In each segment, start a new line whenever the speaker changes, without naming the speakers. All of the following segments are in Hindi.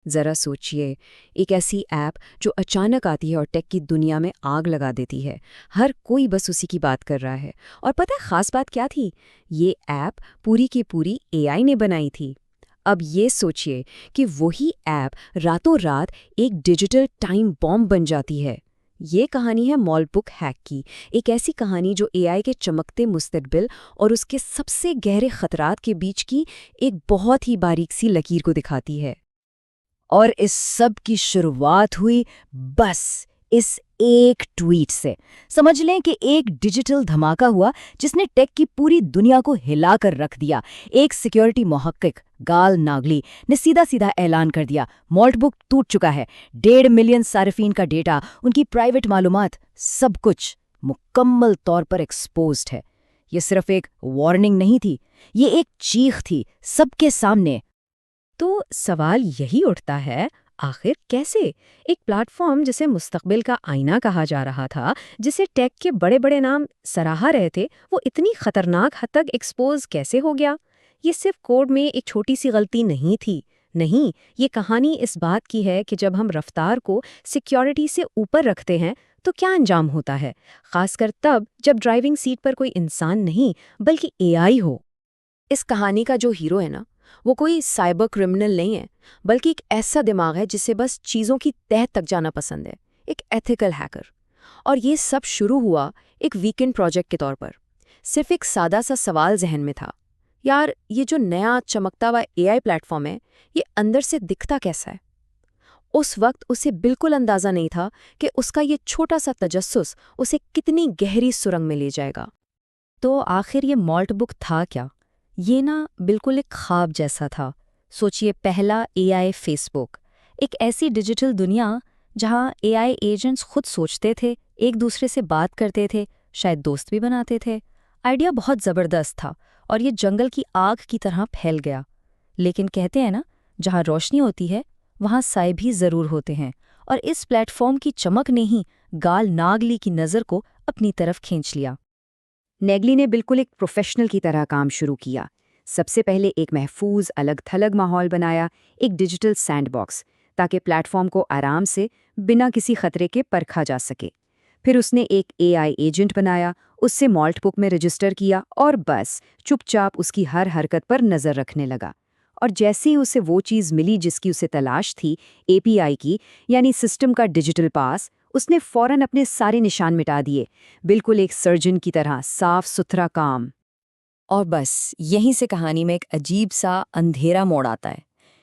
ज़रा सोचिए, एक ऐसी ऐप जो अचानक आती है और टेक की दुनिया में आग लगा देती है। हर कोई बस उसी की बात कर रहा है। और पता है ख़ास बात क्या थी? ये ऐप पूरी की पूरी एआई ने बनाई थी। अब ये सोचिए कि वही ऐप रातों रात एक डिजिटल टाइम बॉम्ब बन जाती है। ये कहानी है मॉलबुक हैक की, एक ऐसी कहानी जो एआई के चमकते मुस्तकबिल और उसके सबसे गहरे खतरात के बीच की एक बहुत ही बारीक सी लकीर को दिखाती है।
और इस सब की शुरुआत हुई बस इस एक ट्वीट से। समझ लें कि एक डिजिटल धमाका हुआ जिसने टेक की पूरी दुनिया को हिलाकर रख दिया। एक सिक्योरिटी मुहक्किक गाल नागली ने सीधा सीधा ऐलान कर दिया, मॉल्टबुक टूट चुका है। 1.5 मिलियन सार्फिन का डेटा, उनकी प्राइवेट मालूमात, सब कुछ मुकम्मल तौर पर एक्सपोज्ड है। ये सिर्फ एक वार्निंग नहीं थी, ये एक चीख थी सबके सामने।
तो सवाल यही उठता है, आखिर कैसे एक प्लेटफॉर्म जिसे मुस्तकबिल का आईना कहा जा रहा था, जिसे टेक के बड़े बड़े नाम सराहा रहे थे, वो इतनी खतरनाक हद तक एक्सपोज कैसे हो गया? ये सिर्फ कोड में एक छोटी सी गलती नहीं थी। नहीं, ये कहानी इस बात की है कि जब हम रफ्तार को सिक्योरिटी से ऊपर रखते हैं तो क्या अंजाम होता है, खासकर तब जब ड्राइविंग सीट पर कोई इंसान नहीं बल्कि एआई हो। इस कहानी का जो हीरो है ना, वो कोई साइबर क्रिमिनल नहीं है, बल्कि एक ऐसा दिमाग है जिसे बस चीज़ों की तह तक जाना पसंद है, एक एथिकल हैकर। और ये सब शुरू हुआ एक वीकेंड प्रोजेक्ट के तौर पर। सिर्फ एक सादा सा सवाल जहन में था, यार ये जो नया चमकता हुआ एआई प्लेटफॉर्म है, ये अंदर से दिखता कैसा है? उस वक्त उसे बिल्कुल अंदाज़ा नहीं था कि उसका ये छोटा सा तजस्सुस उसे कितनी गहरी सुरंग में ले जाएगा।
तो आखिर ये मॉल्टबुक था क्या? ये ना बिल्कुल एक ख्वाब जैसा था। सोचिए, पहला एआई फेसबुक, एक ऐसी डिजिटल दुनिया जहाँ एआई एजेंट्स खुद सोचते थे, एक दूसरे से बात करते थे, शायद दोस्त भी बनाते थे। आइडिया बहुत ज़बरदस्त था और ये जंगल की आग की तरह फैल गया। लेकिन कहते हैं ना, जहाँ रोशनी होती है वहाँ साए भी ज़रूर होते हैं, और इस प्लेटफॉर्म की चमक ने ही गाल नागली की नज़र को अपनी तरफ खींच लिया।
नेगली ने बिल्कुल एक प्रोफेशनल की तरह काम शुरू किया। सबसे पहले एक महफूज अलग थलग माहौल बनाया, एक डिजिटल सैंडबॉक्स, ताकि प्लेटफॉर्म को आराम से बिना किसी खतरे के परखा जा सके। फिर उसने एक एआई एजेंट बनाया, उससे मॉल्टबुक में रजिस्टर किया और बस चुपचाप उसकी हर हरकत पर नज़र रखने लगा। और जैसे ही उसे वो चीज़ मिली जिसकी उसे तलाश थी, एपीआई की, यानी सिस्टम का डिजिटल पास, उसने फौरन अपने सारे निशान मिटा दिए, बिल्कुल एक सर्जन की तरह साफ सुथरा काम।
और बस यहीं से कहानी में एक अजीब सा अंधेरा मोड़ आता है।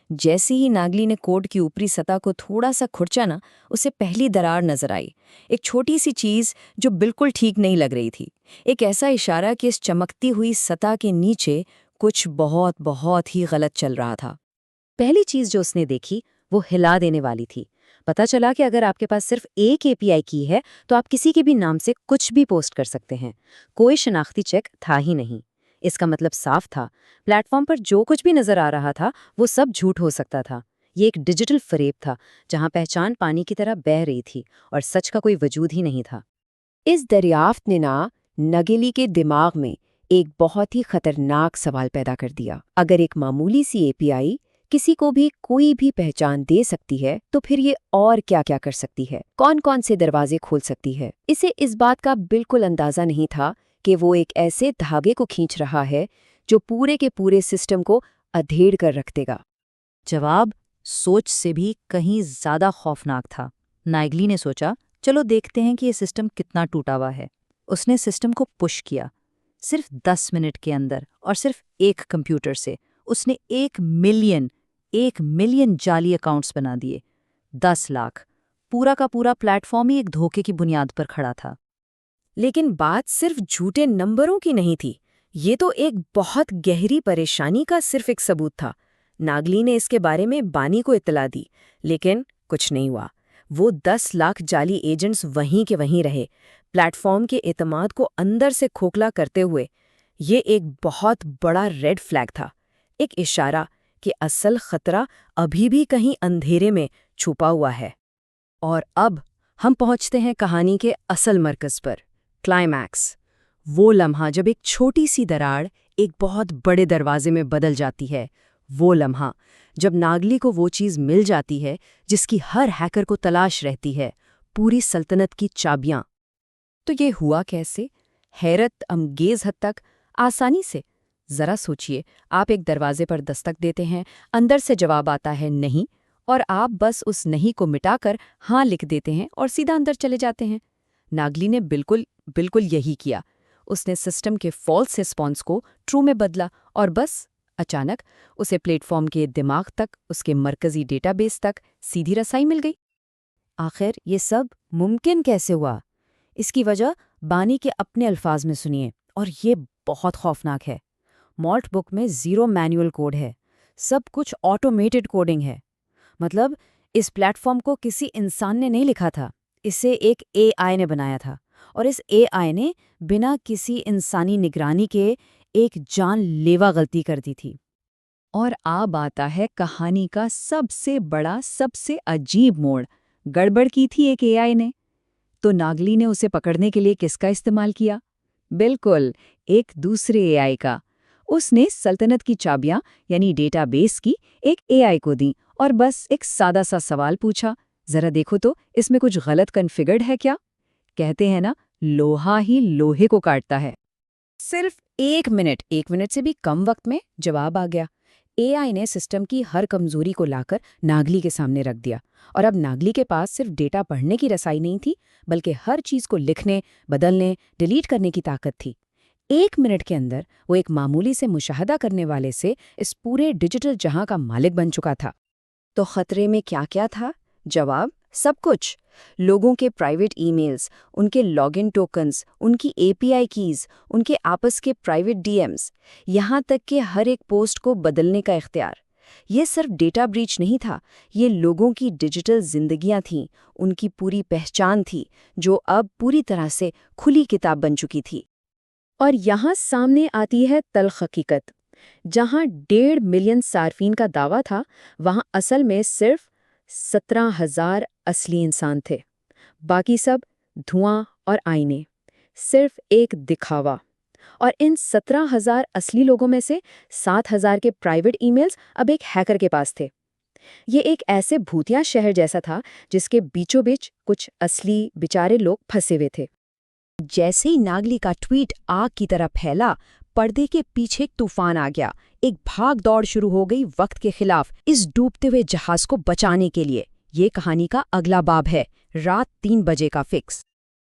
जैसे ही नागली ने कोड की ऊपरी सतह को थोड़ा सा खुरचा ना, उसे पहली दरार नजर आई। एक छोटी सी चीज जो बिल्कुल ठीक नहीं लग रही थी। एक ऐसा इशारा कि इस चमकती हुई सतह के नीचे कुछ बहुत बहुत ही गलत चल रहा था।
पहली चीज़ जो उसने देखी वो हिला देने वाली थी। पता चला कि अगर आपके पास सिर्फ एक एपीआई की है तो आप किसी के भी नाम से कुछ भी पोस्ट कर सकते हैं। कोई शनाख्ती चेक था ही नहीं। इसका मतलब साफ था, प्लेटफॉर्म पर जो कुछ भी नजर आ रहा था वो सब झूठ हो सकता था। ये एक डिजिटल फरेब था जहां पहचान पानी की तरह बह रही थी और सच का कोई वजूद ही नहीं था। इस दरियाफ्त ने ना नगेली के दिमाग में एक बहुत ही खतरनाक सवाल पैदा कर दिया। अगर एक मामूली सी एपीआई किसी को भी कोई भी पहचान दे सकती है, तो फिर ये और क्या क्या कर सकती है, कौन कौन से दरवाजे खोल सकती है? इसे इस बात का बिल्कुल अंदाजा नहीं था कि वो एक ऐसे धागे को खींच रहा है जो पूरे के पूरे सिस्टम को अधेड़ कर रख देगा।
जवाब सोच से भी कहीं ज्यादा खौफनाक था। नागली ने सोचा, चलो देखते हैं कि ये सिस्टम कितना टूटा हुआ है। उसने सिस्टम को पुश किया। सिर्फ 10 मिनट के अंदर और सिर्फ एक कंप्यूटर से उसने 1 मिलियन जाली अकाउंट्स बना दिए। 10 लाख। पूरा का पूरा प्लेटफॉर्म ही एक धोखे की बुनियाद पर खड़ा था।
लेकिन बात सिर्फ झूठे नंबरों की नहीं थी, ये तो एक बहुत गहरी परेशानी का सिर्फ एक सबूत था। नागली ने इसके बारे में बानी को इत्तला दी, लेकिन कुछ नहीं हुआ। वो 10 लाख जाली एजेंट्स वहीं के वहीं रहे, प्लेटफॉर्म के एतमाद को अंदर से खोखला करते हुए। ये एक बहुत बड़ा रेड फ्लैग था, एक इशारा कि असल खतरा अभी भी कहीं अंधेरे में छुपा हुआ है। और अब हम पहुंचते हैं कहानी के असल मरकज़ पर, क्लाइमैक्स। वो लम्हा जब एक छोटी सी दरार एक बहुत बड़े दरवाजे में बदल जाती है।
वो लम्हा जब नागली को वो चीज़ मिल जाती है जिसकी हर हैकर को तलाश रहती है, पूरी सल्तनत की चाबियां। तो ये हुआ कैसे? हैरत अंगेज हद तक आसानी से। जरा सोचिए, आप एक दरवाजे पर दस्तक देते हैं, अंदर से जवाब आता है नहीं, और आप बस उस नहीं को मिटाकर हाँ लिख देते हैं और सीधा अंदर चले जाते हैं। नागली ने बिल्कुल बिल्कुल यही किया। उसने सिस्टम के फॉल्स रिस्पॉन्स को ट्रू में बदला और बस अचानक उसे प्लेटफॉर्म के दिमाग तक, उसके मरकजी डेटाबेस तक सीधी रसाई मिल गई। आखिर ये सब मुमकिन कैसे हुआ? इसकी वजह बानी के अपने अल्फाज में सुनिए, और ये बहुत खौफनाक है। मॉल्ट बुक में 0 मैनुअल कोड है, सब कुछ ऑटोमेटेड कोडिंग है। मतलब इस प्लेटफॉर्म को किसी इंसान ने नहीं लिखा था, इसे एक एआई ने बनाया था, और इस एआई ने बिना किसी इंसानी निगरानी के एक जानलेवा गलती कर दी थी।
और अब आता है कहानी का सबसे बड़ा, सबसे अजीब मोड़। गड़बड़ की थी एक एआई ने, तो नागली ने उसे पकड़ने के लिए किसका इस्तेमाल किया? बिल्कुल, एक दूसरे एआई का। उसने सल्तनत की चाबियां यानी डेटाबेस की एक एआई को दी और बस एक सादा सा सवाल पूछा, जरा देखो तो इसमें कुछ गलत कॉन्फ़िगर्ड है क्या? कहते हैं ना, लोहा ही लोहे को काटता है। सिर्फ 1 मिनट से भी कम वक्त में जवाब आ गया। एआई ने सिस्टम की हर कमजोरी को लाकर नागली के सामने रख दिया, और अब नागली के पास सिर्फ डेटा पढ़ने की रसाई नहीं थी, बल्कि हर चीज को लिखने, बदलने, डिलीट करने की ताकत थी। 1 मिनट के अंदर वो एक मामूली से मुशाहदा करने वाले से इस पूरे डिजिटल जहां का मालिक बन चुका था। तो खतरे में क्या क्या था? जवाब, सब कुछ। लोगों के प्राइवेट ईमेल्स, उनके लॉगिन टोकन्स, उनकी एपीआई कीज, उनके आपस के प्राइवेट डीएम्स, यहाँ तक कि हर एक पोस्ट को बदलने का इख्तियार। ये सिर्फ डेटा ब्रीच नहीं था, ये लोगों की डिजिटल जिंदगियां थीं, उनकी पूरी पहचान थी, जो अब पूरी तरह से खुली किताब बन चुकी थी। और यहाँ सामने आती है तल्ख हकीकत। जहाँ 1.5 मिलियन सार्फिन का दावा था, वहाँ असल में सिर्फ 17,000 असली इंसान थे। बाकी सब धुआं और आईने, सिर्फ एक दिखावा। और इन 17,000 असली लोगों में से 7,000 के प्राइवेट ईमेल्स अब एक हैकर के पास थे। ये एक ऐसे भूतिया शहर जैसा था जिसके बीचों बीच कुछ असली बेचारे लोग फंसे हुए थे। जैसे ही नागली का ट्वीट आग की तरह फैला, पर्दे के पीछे एक तूफान आ गया। एक भाग दौड़ शुरू हो गई वक्त के खिलाफ, इस डूबते हुए जहाज को बचाने के लिए। ये कहानी का अगला बाब है, रात 3 बजे का फिक्स।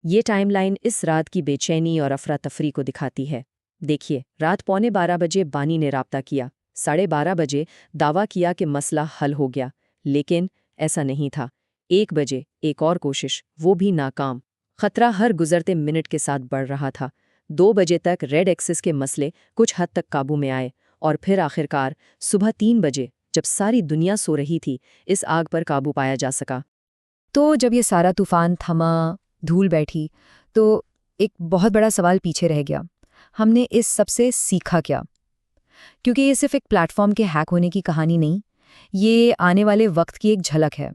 ये टाइमलाइन इस रात की बेचैनी और अफरा तफरी को दिखाती है। देखिए, रात 11:15 बजे बानी ने राब्ता किया। 12:30 बजे दावा किया कि मसला हल हो गया, लेकिन ऐसा नहीं था। 1 बजे एक और कोशिश, वो भी नाकाम। खतरा हर गुजरते मिनट के साथ बढ़ रहा था। 2 बजे तक रेड एक्सिस के मसले कुछ हद तक काबू में आए, और फिर आखिरकार सुबह 3 बजे, जब सारी दुनिया सो रही थी, इस आग पर काबू पाया जा सका।
तो जब ये सारा तूफान थमा, धूल बैठी, तो एक बहुत बड़ा सवाल पीछे रह गया। हमने इस सबसे सीखा क्या? क्योंकि ये सिर्फ एक प्लेटफॉर्म के हैक होने की कहानी नहीं, ये आने वाले वक्त की एक झलक है।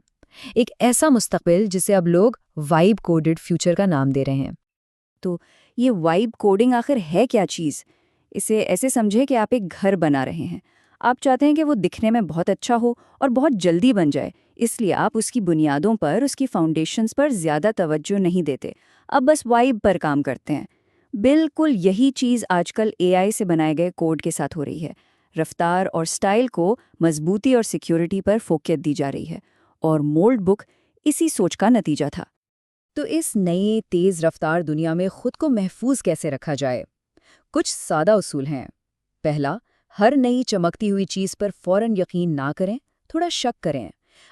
एक ऐसा मुस्तकबिल जिसे अब लोग वाइब कोडेड फ्यूचर का नाम दे रहे हैं। तो ये वाइब कोडिंग आखिर है क्या चीज़? इसे ऐसे समझे कि आप एक घर बना रहे हैं। आप चाहते हैं कि वो दिखने में बहुत अच्छा हो और बहुत जल्दी बन जाए, इसलिए आप उसकी बुनियादों पर, उसकी फाउंडेशंस पर ज़्यादा तवज्जो नहीं देते, अब बस वाइब पर काम करते हैं। बिल्कुल यही चीज़ आजकल एआई से बनाए गए कोड के साथ हो रही है। रफ्तार और स्टाइल को मजबूती और सिक्योरिटी पर फोकस दी जा रही है, और मोल्ड बुक इसी सोच का नतीजा था। तो इस नए तेज़ रफ्तार दुनिया में खुद को महफूज कैसे रखा जाए? कुछ सादा उसूल हैं। पहला, हर नई चमकती हुई चीज़ पर फौरन यकीन ना करें, थोड़ा शक करें।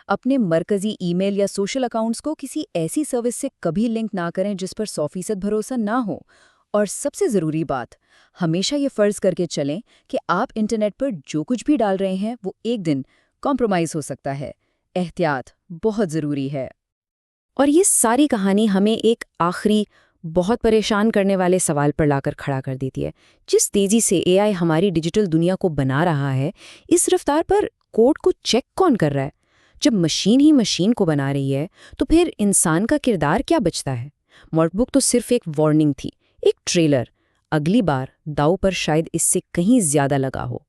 अपने मरकजी ईमेल या सोशल अकाउंट्स को किसी ऐसी सर्विस से कभी लिंक ना करें जिस पर 100% भरोसा ना हो। और सबसे ज़रूरी बात, हमेशा ये फ़र्ज़ करके चलें कि आप इंटरनेट पर जो कुछ भी डाल रहे हैं वो एक दिन कॉम्प्रोमाइज़ हो सकता है। एहतियात बहुत ज़रूरी है। और ये सारी कहानी हमें एक आखिरी, बहुत परेशान करने वाले सवाल पर लाकर खड़ा कर देती है। जिस तेज़ी से एआई हमारी डिजिटल दुनिया को बना रहा है, इस रफ्तार पर कोड को चेक कौन कर रहा है? जब मशीन ही मशीन को बना रही है, तो फिर इंसान का किरदार क्या बचता है? मोल्ट बुक तो सिर्फ एक वार्निंग थी, एक ट्रेलर। अगली बार दाव पर शायद इससे कहीं ज़्यादा लगा हो।